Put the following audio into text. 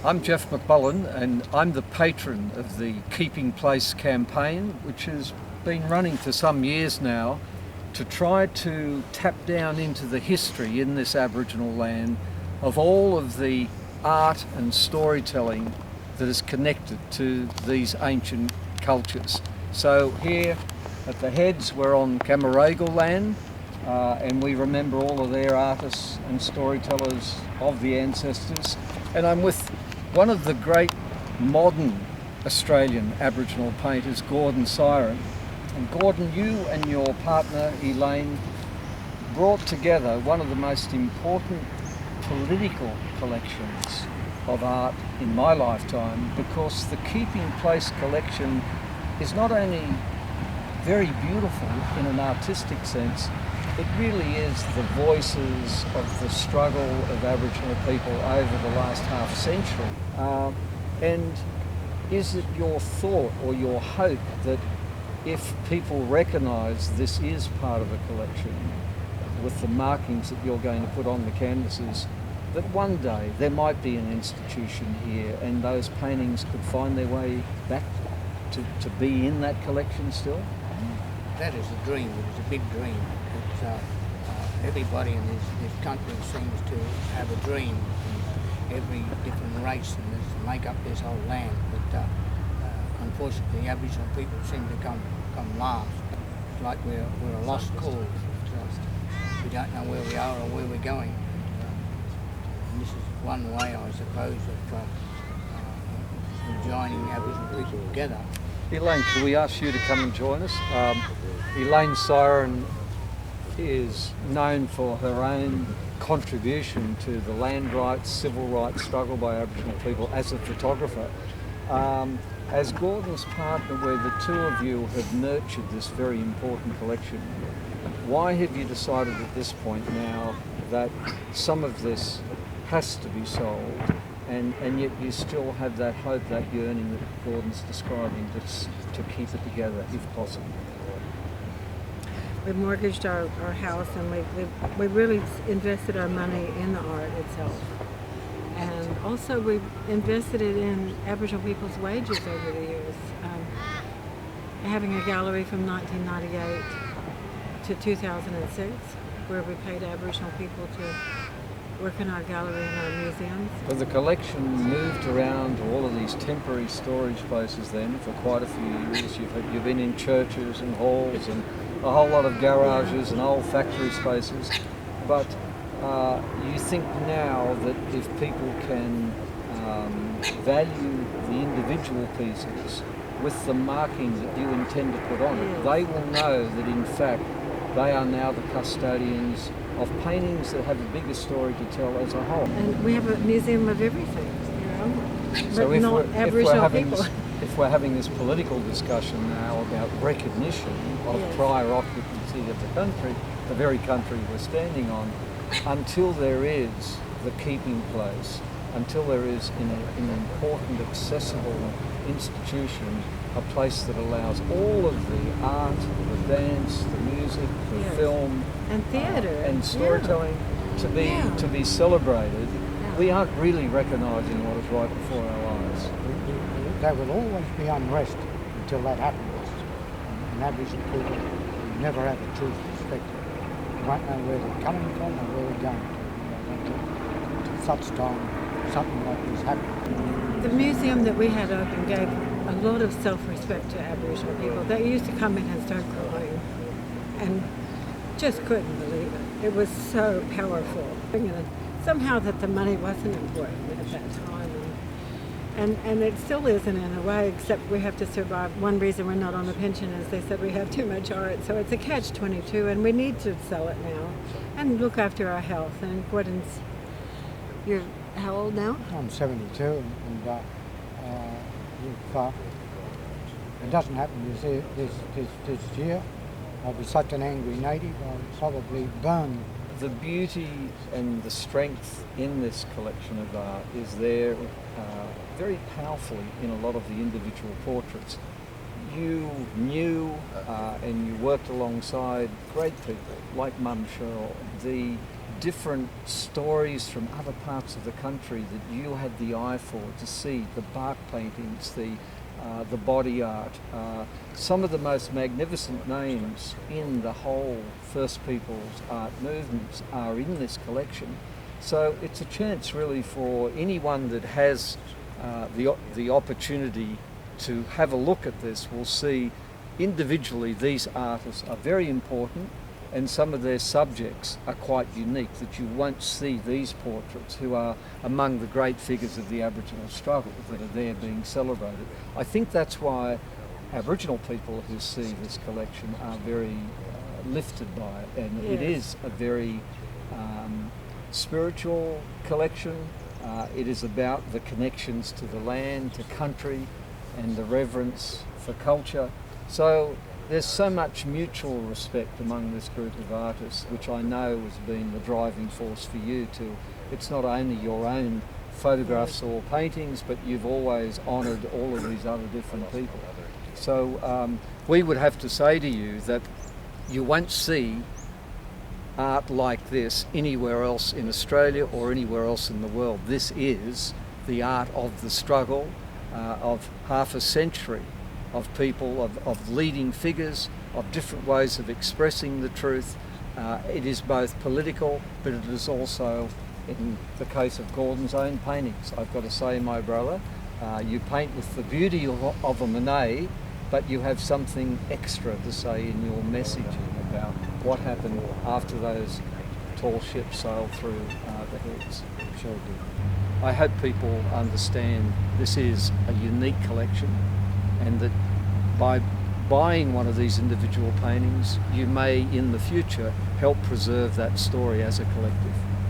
I'm Jeff McMullen and I'm the patron of the Keeping Place campaign, which has been running for some years now to try to tap down into the history in this Aboriginal land of all of the art and storytelling that is connected to these ancient cultures. So here at the Heads we're on Camaragal land, and we remember all of their artists and storytellers of the ancestors. And I'm with one of the great modern Australian Aboriginal painters, Syrons. And Gordon, you and your partner Elaine brought together one of the most important political collections of art in my lifetime, because the Keeping Place collection is not only very beautiful in an artistic sense, it really is the voices of the struggle of Aboriginal people over the last half century. And is it your thought or your hope that if people recognise this is part of a collection with the markings that you're going to put on the canvases, that one day there might be an institution here and those paintings could find their way back to be in that collection still? That is a dream. It is a big dream. Everybody in this country seems to have a dream, and every different race and this make up this whole land. But unfortunately, Aboriginal people seem to come last. It's like we're a lost cause. We don't know where we are or where we're going. And this is one way, I suppose, of joining Aboriginal people together. Elaine, can we ask you to come and join us? Elaine Syrons is known for her own contribution to the land rights, civil rights struggle by Aboriginal people as a photographer. As Gordon's partner, where the two of you have nurtured this very important collection, why have you decided at this point now that some of this has to be sold, and yet you still have that hope, that yearning that Gordon's describing to keep it together if possible? We mortgaged our house, and we really invested our money in the art itself. And also we invested it in Aboriginal people's wages over the years. Having a gallery from 1998 to 2006, where we paid Aboriginal people to work in our gallery and our museums. So the collection moved around to all of these temporary storage places then for quite a few years. You've been in churches and halls and a whole lot of garages and old factory spaces. But you think now that if people can value the individual pieces with the markings that you intend to put on it, they will know that in fact they are now the custodians of paintings that have a bigger story to tell as a whole. And we have a museum of everything, you know, so but not Aboriginal people. If we're having this political discussion now about recognition of prior occupancy of the country, the very country we're standing on, until there is the Keeping Place, until there is in an important, accessible institution, a place that allows all of the art, the dance, the music, the film, and theatre and storytelling to be celebrated, we aren't really recognising what is right before our eyes. There will always be unrest until that happens. And Aboriginal people will never have a true perspective. They won't know where they're coming from or where they're going to. Until such time something like this happens. The museum that we had open gave a lot of self-respect to Aboriginal people. They used to come in and start crying and just couldn't believe it. It was so powerful. And somehow that the money wasn't important at that time. And it still isn't in a way, except we have to survive. One reason we're not on a pension is they said we have too much art, so it's a catch-22, and we need to sell it now and look after our health. And Gordon's, you're how old now? I'm 72, and it doesn't happen this year. I'll be such an angry native, I'll probably burn. The beauty and the strength in this collection of art is there very powerfully in a lot of the individual portraits. You knew and you worked alongside great people like Mum Cheryl. The different stories from other parts of the country that you had the eye for, to see the bark paintings, the body art. Some of the most magnificent names in the whole First Peoples art movements are in this collection. So it's a chance really for anyone that has the opportunity to have a look at this will see individually these artists are very important, and some of their subjects are quite unique, that you won't see these portraits who are among the great figures of the Aboriginal struggle that are there being celebrated. I think that's why Aboriginal people who see this collection are very lifted by it, and it is a very spiritual collection. It is about the connections to the land, to country, and the reverence for culture. So there's so much mutual respect among this group of artists, which I know has been the driving force for you too. It's not only your own photographs or paintings, but you've always honoured all of these other different people. So we would have to say to you that you won't see art like this anywhere else in Australia or anywhere else in the world. This is the art of the struggle of half a century of people, of leading figures, of different ways of expressing the truth. It is both political, but it is also, in the case of Gordon's own paintings, I've got to say, my brother, you paint with the beauty of a Monet, but you have something extra to say in your messaging about what happened after those tall ships sailed through the heads. Sure do. I hope people understand this is a unique collection, and that by buying one of these individual paintings, you may in the future help preserve that story as a collective.